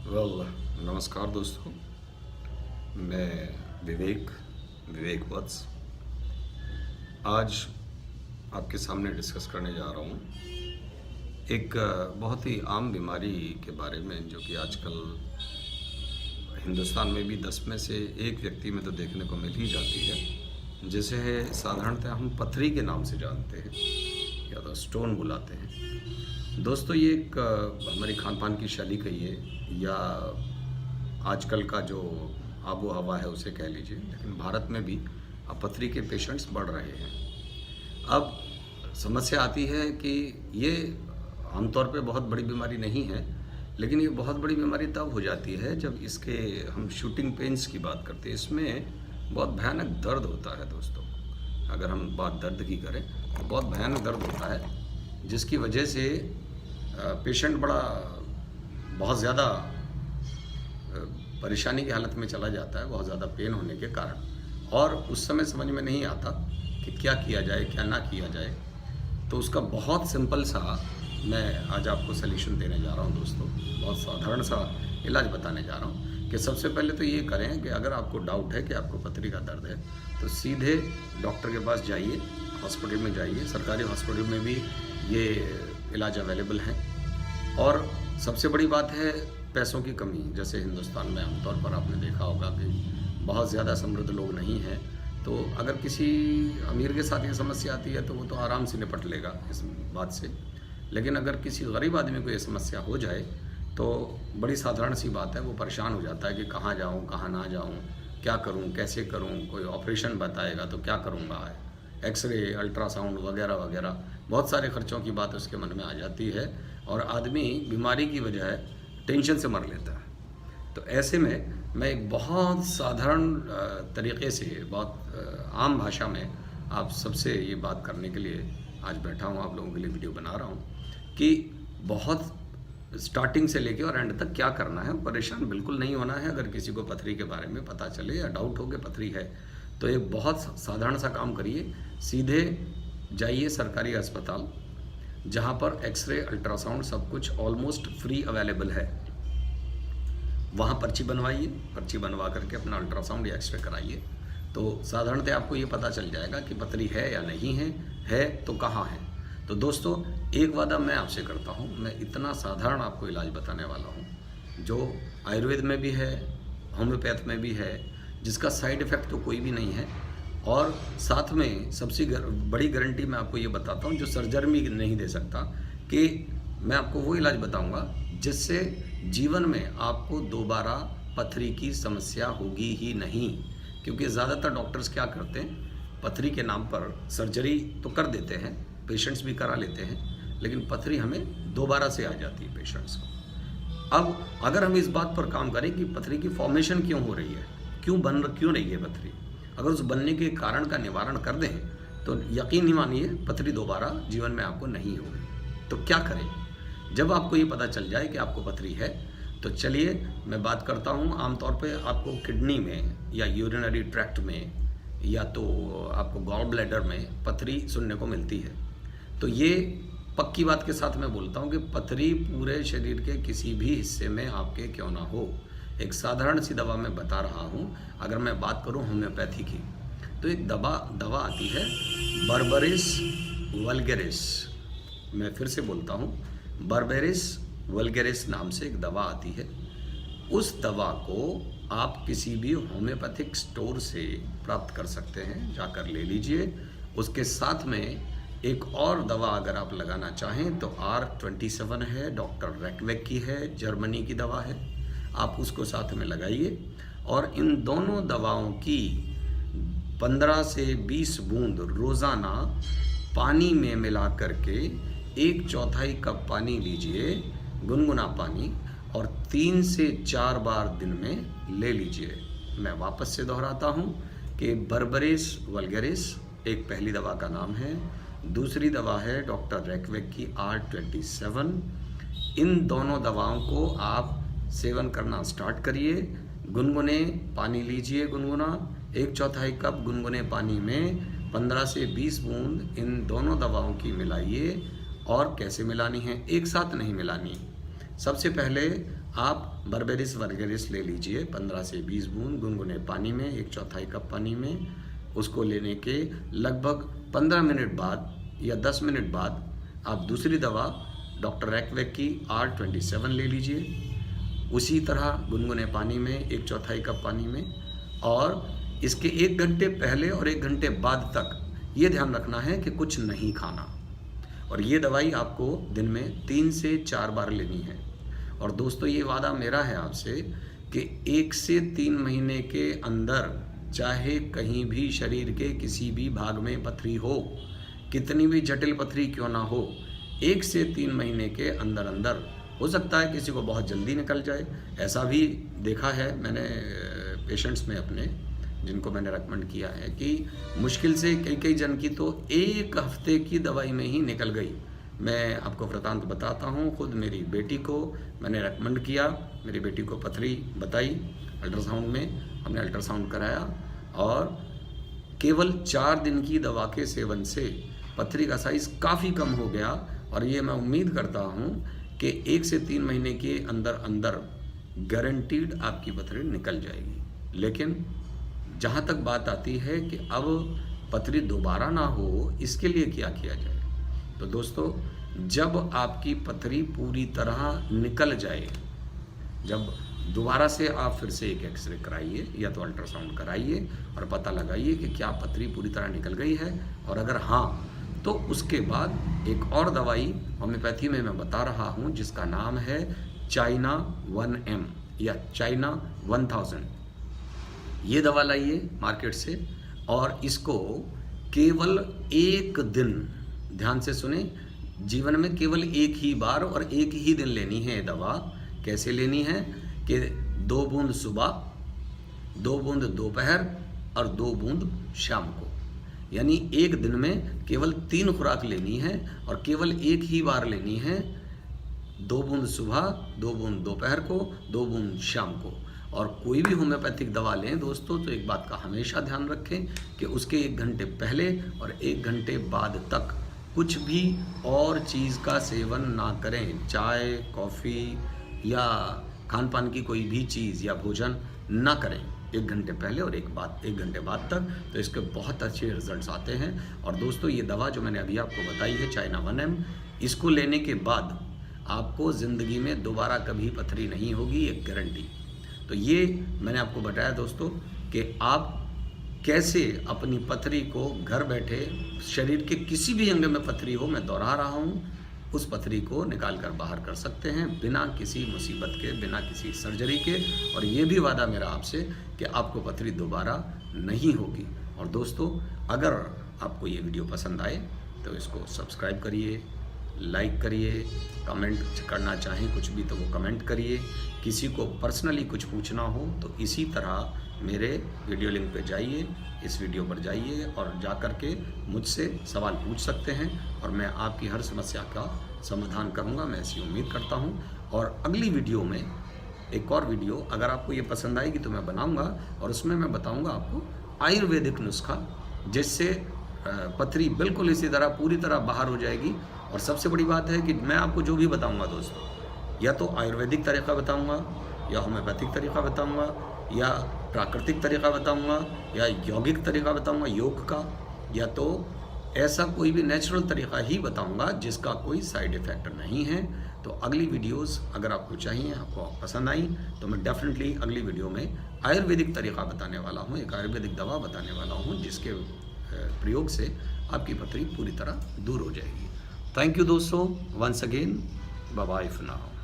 नमस्कार दोस्तों। मैं विवेक वत्स आज आपके सामने डिस्कस करने जा रहा हूँ एक बहुत ही आम बीमारी के बारे में, जो कि आजकल हिंदुस्तान में भी 10 में से एक व्यक्ति में तो देखने को मिल ही जाती है, जिसे साधारणतः हम पथरी के नाम से जानते हैं या तो स्टोन बुलाते हैं। दोस्तों, ये एक हमारी खान पान की शैली कहिए या आजकल का जो आबो हवा है उसे कह लीजिए, लेकिन भारत में भी अब पथरी के पेशेंट्स बढ़ रहे हैं। अब समस्या आती है कि ये आमतौर पे बहुत बड़ी बीमारी नहीं है, लेकिन ये बहुत बड़ी बीमारी तब हो जाती है जब इसके हम शूटिंग पेन्स की बात करते हैं। इसमें बहुत भयानक दर्द होता है दोस्तों। अगर हम बात दर्द की करें तो बहुत भयानक दर्द होता है, जिसकी वजह से पेशेंट बहुत ज़्यादा परेशानी की हालत में चला जाता है, बहुत ज़्यादा पेन होने के कारण, और उस समय समझ में नहीं आता कि क्या किया जाए क्या ना किया जाए। तो उसका बहुत सिंपल सा मैं आज आपको सलूशन देने जा रहा हूँ दोस्तों। बहुत साधारण सा इलाज बताने जा रहा हूँ कि सबसे पहले तो ये करें कि अगर आपको डाउट है कि आपको पथरी का दर्द है तो सीधे डॉक्टर के पास जाइए, हॉस्पिटल में जाइए। सरकारी हॉस्पिटल में भी ये इलाज अवेलेबल है। और सबसे बड़ी बात है पैसों की कमी। जैसे हिंदुस्तान में आमतौर पर आपने देखा होगा कि बहुत ज़्यादा समृद्ध लोग नहीं हैं, तो अगर किसी अमीर के साथ ये समस्या आती है तो वो तो आराम से निपट लेगा इस बात से। लेकिन अगर किसी गरीब आदमी को ये समस्या हो जाए तो बड़ी साधारण सी बात है, वो परेशान हो जाता है कि कहाँ जाऊँ कहाँ ना जाऊँ, क्या करूँ कैसे करूँ, कोई ऑपरेशन बताएगा तो क्या करूँगा, एक्सरे अल्ट्रासाउंड वगैरह वगैरह, बहुत सारे खर्चों की बात उसके मन में आ जाती है और आदमी बीमारी की वजह टेंशन से मर लेता है। तो ऐसे में मैं एक बहुत साधारण तरीक़े से, बहुत आम भाषा में आप सबसे ये बात करने के लिए आज बैठा हूँ, आप लोगों के लिए वीडियो बना रहा हूँ कि बहुत स्टार्टिंग से लेके और एंड तक क्या करना है। परेशान बिल्कुल नहीं होना है। अगर किसी को पथरी के बारे में पता चले या डाउट हो कि पथरी है तो एक बहुत साधारण सा काम करिए, सीधे जाइए सरकारी अस्पताल, जहाँ पर एक्सरे अल्ट्रासाउंड सब कुछ ऑलमोस्ट फ्री अवेलेबल है। वहाँ पर्ची बनवाइए, पर्ची बनवा करके अपना अल्ट्रासाउंड या एक्सरे कराइए, तो साधारणतः आपको ये पता चल जाएगा कि पथरी है या नहीं है तो कहाँ है। तो दोस्तों, एक वादा मैं आपसे करता हूँ, मैं इतना साधारण आपको इलाज बताने वाला हूँ जो आयुर्वेद में भी है, होम्योपैथ में भी है, जिसका साइड इफ़ेक्ट तो कोई भी नहीं है। और साथ में सबसे बड़ी गारंटी मैं आपको ये बताता हूँ जो सर्जरी में नहीं दे सकता, कि मैं आपको वो इलाज बताऊँगा जिससे जीवन में आपको दोबारा पथरी की समस्या होगी ही नहीं। क्योंकि ज़्यादातर डॉक्टर्स क्या करते हैं, पथरी के नाम पर सर्जरी तो कर देते हैं, पेशेंट्स भी करा लेते हैं, लेकिन पथरी हमें दोबारा से आ जाती है पेशेंट्स को। अब अगर हम इस बात पर काम करें कि पथरी की फॉर्मेशन क्यों हो रही है, क्यों रही है पथरी, अगर उस बनने के कारण का निवारण कर दें तो यकीन नहीं मानिए पथरी दोबारा जीवन में आपको नहीं होगी। तो क्या करें जब आपको ये पता चल जाए कि आपको पथरी है? तो चलिए मैं बात करता हूँ। आमतौर पे आपको किडनी में या यूरिनरी ट्रैक्ट में या तो आपको गॉल ब्लैडर में पथरी सुनने को मिलती है। तो ये पक्की बात के साथ मैं बोलता हूँ कि पथरी पूरे शरीर के किसी भी हिस्से में आपके क्यों ना हो, एक साधारण सी दवा मैं बता रहा हूँ। अगर मैं बात करूँ होम्योपैथी की, तो एक दवा आती है बर्बेरिस वल्गेरिस। मैं फिर से बोलता हूँ, बर्बेरिस वल्गेरिस नाम से एक दवा आती है। उस दवा को आप किसी भी होम्योपैथिक स्टोर से प्राप्त कर सकते हैं, जाकर ले लीजिए। उसके साथ में एक और दवा अगर आप लगाना चाहें तो R27 है, डॉक्टर रैकवेक की है, जर्मनी की दवा है, आप उसको साथ में लगाइए। और इन दोनों दवाओं की 15 से 20 बूंद रोज़ाना पानी में मिला करके 1/4 कप पानी लीजिए, गुनगुना पानी, और 3 से 4 बार दिन में ले लीजिए। मैं वापस से दोहराता हूँ कि बर्बेरिस वल्गेरिस एक पहली दवा का नाम है, दूसरी दवा है डॉक्टर रैकवेक की R27। इन दोनों दवाओं को आप सेवन करना स्टार्ट करिए। गुनगुने पानी लीजिए, गुनगुना 1/4 कप गुनगुने पानी में 15 से 20 बूंद इन दोनों दवाओं की मिलाइए। और कैसे मिलानी है, एक साथ नहीं मिलानी। सबसे पहले आप बर्बेरिस वर्गेरिस ले लीजिए 15 से 20 बूंद गुनगुने पानी में, 1/4 कप पानी में। उसको लेने के लगभग 15 मिनट बाद या 10 मिनट बाद आप दूसरी दवा डॉक्टर रैकवेक की R27 ले लीजिए, उसी तरह गुनगुने पानी में 1/4 कप पानी में। और इसके 1 घंटे पहले और 1 घंटे बाद तक ये ध्यान रखना है कि कुछ नहीं खाना। और ये दवाई आपको दिन में 3 से 4 बार लेनी है। और दोस्तों ये वादा मेरा है आपसे कि 1 से 3 महीने के अंदर, चाहे कहीं भी शरीर के किसी भी भाग में पथरी हो, कितनी भी जटिल पथरी क्यों ना हो, 1 से 3 महीने के अंदर अंदर, हो सकता है किसी को बहुत जल्दी निकल जाए, ऐसा भी देखा है मैंने पेशेंट्स में अपने, जिनको मैंने रेकमेंड किया है कि मुश्किल से कई जन की तो 1 हफ्ते की दवाई में ही निकल गई। मैं आपको वृतांत बताता हूँ, खुद मेरी बेटी को मैंने रेकमेंड किया, मेरी बेटी को पथरी बताई अल्ट्रासाउंड में, हमने अल्ट्रासाउंड कराया और केवल 4 दिन की दवा के सेवन से पथरी का साइज़ काफ़ी कम हो गया। और ये मैं उम्मीद करता हूँ कि 1 से 3 महीने के अंदर अंदर गारंटीड आपकी पथरी निकल जाएगी। लेकिन जहाँ तक बात आती है कि अब पथरी दोबारा ना हो, इसके लिए क्या किया जाए, तो दोस्तों जब आपकी पथरी पूरी तरह निकल जाए, जब दोबारा से आप फिर से एक एक्सरे कराइए या तो अल्ट्रासाउंड कराइए और पता लगाइए कि क्या पथरी पूरी तरह निकल गई है। और अगर हाँ, तो उसके बाद एक और दवाई होम्योपैथी में मैं बता रहा हूँ जिसका नाम है चाइना 1M या चाइना 1000। ये दवा लाइए मार्केट से और इसको केवल 1 दिन, ध्यान से सुने, जीवन में केवल 1 ही बार और 1 ही दिन लेनी है ये दवा। कैसे लेनी है कि 2 बूंद सुबह, 2 बूंद दोपहर और 2 बूंद शाम को, यानी 1 दिन में केवल 3 खुराक लेनी है और केवल 1 ही बार लेनी है। 2 बूंद सुबह, 2 बूंद दोपहर को, 2 बूंद शाम को। और कोई भी होम्योपैथिक दवा लें दोस्तों तो एक बात का हमेशा ध्यान रखें कि उसके 1 घंटे पहले और 1 घंटे बाद तक कुछ भी और चीज़ का सेवन ना करें। चाय, कॉफ़ी या खान पान की कोई भी चीज़ या भोजन ना करें 1 घंटे पहले और 1 घंटे बाद तक, तो इसके बहुत अच्छे रिजल्ट्स आते हैं। और दोस्तों ये दवा जो मैंने अभी आपको बताई है चाइना 1M, इसको लेने के बाद आपको ज़िंदगी में दोबारा कभी पथरी नहीं होगी, एक गारंटी। तो ये मैंने आपको बताया दोस्तों कि आप कैसे अपनी पथरी को घर बैठे, शरीर के किसी भी अंग में पथरी हो, मैं दोहरा रहा हूँ, उस पथरी को निकाल कर बाहर कर सकते हैं बिना किसी मुसीबत के, बिना किसी सर्जरी के। और ये भी वादा मेरा आपसे कि आपको पथरी दोबारा नहीं होगी। और दोस्तों अगर आपको ये वीडियो पसंद आए तो इसको सब्सक्राइब करिए, लाइक करिए, कमेंट करना चाहें कुछ भी तो वो कमेंट करिए। किसी को पर्सनली कुछ पूछना हो तो इसी तरह मेरे वीडियो लिंक पे जाइए, इस वीडियो पर जाइए और जा कर के मुझसे सवाल पूछ सकते हैं और मैं आपकी हर समस्या का समाधान करूंगा, मैं ऐसी उम्मीद करता हूं। और अगली वीडियो में एक और वीडियो अगर आपको ये पसंद आएगी तो मैं बनाऊंगा और उसमें मैं बताऊंगा आपको आयुर्वेदिक नुस्खा, जिससे पथरी बिल्कुल इसी तरह पूरी तरह बाहर हो जाएगी। और सबसे बड़ी बात है कि मैं आपको जो भी बताऊंगा दोस्तों, या तो आयुर्वेदिक तरीका बताऊंगा या होम्योपैथिक तरीका बताऊंगा या प्राकृतिक तरीका बताऊंगा या यौगिक तरीका बताऊंगा योग का, या तो ऐसा कोई भी नेचुरल तरीका ही बताऊंगा जिसका कोई साइड इफ़ेक्ट नहीं है। तो अगली वीडियोस अगर आपको चाहिए, आपको पसंद आई, तो मैं डेफिनेटली अगली वीडियो में आयुर्वेदिक तरीका बताने वाला हूँ, एक आयुर्वेदिक दवा बताने वाला हूँ जिसके प्रयोग से आपकी पथरी पूरी तरह दूर हो जाएगी। थैंक यू दोस्तों, once again, bye bye for now.